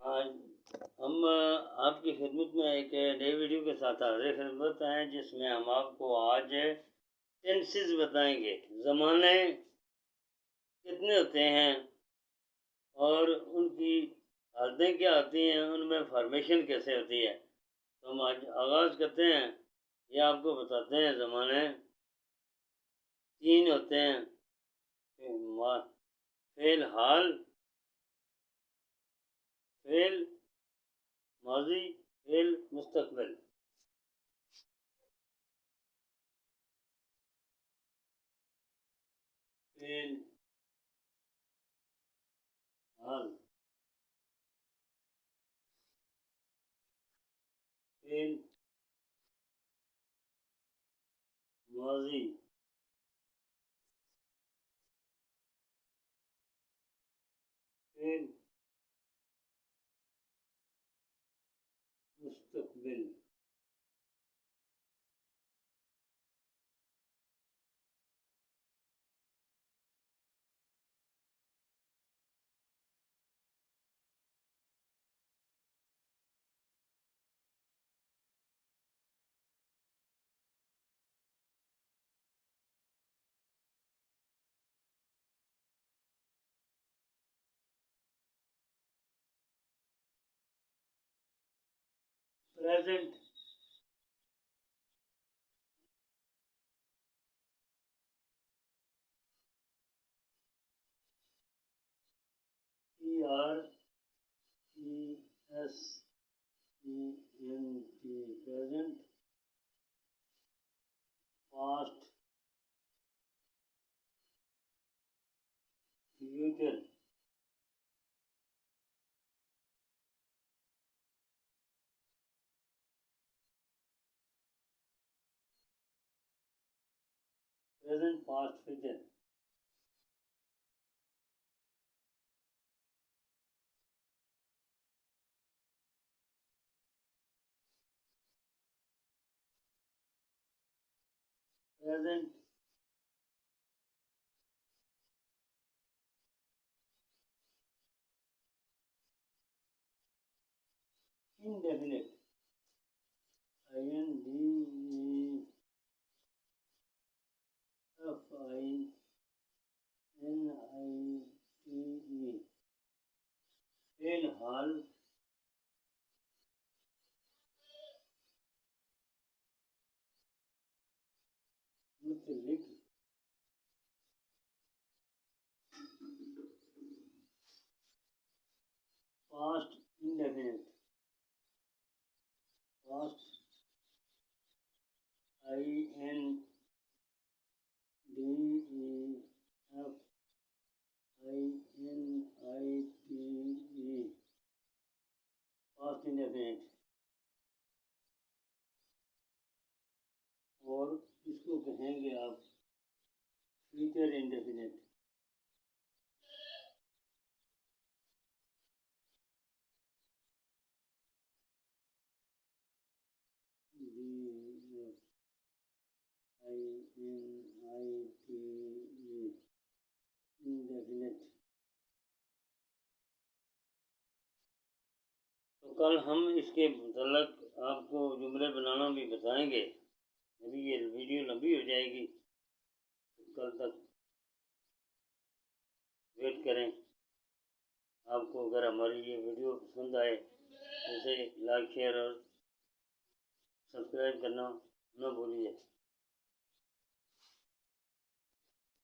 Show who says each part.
Speaker 1: आज हम आपकी खिदमत में एक नई वीडियो के साथ हाजिर खिदमत हैं, जिसमें हम आपको आज टेंसेस बताएंगे। ज़माने कितने होते हैं और उनकी हालतें क्या होती हैं, उनमें फॉर्मेशन कैसे होती है। तो हम आज आगाज़ करते हैं। ये आपको बताते हैं ज़माने 3 होते हैं। फ़ेल हाल, फ़ेल माज़ी, फ़ेल मुस्तक़बिल। फ़ेल हाल, फ़ेल माज़ी, फ़ेल मुस्तक़बिल। Present, PRESENT, present. Past, future. Present, past, future. Present, indefinite, INDEFINITE। फ़िलहाल, मुतल्लिक, past indefinite, past INDEFINITE, past indefinite. और इसको कहेंगे आप फ्यूचर इंडेफिनिट। इंडेफिनिट। तो कल हम इसके मतलब आपको जुमले बनाना भी बताएंगे। अभी ये वीडियो लंबी हो जाएगी, तो कल तक वेट करें। आपको अगर हमारी ये वीडियो पसंद आए तो इसे लाइक, शेयर और सब्सक्राइब करना न भूलिए।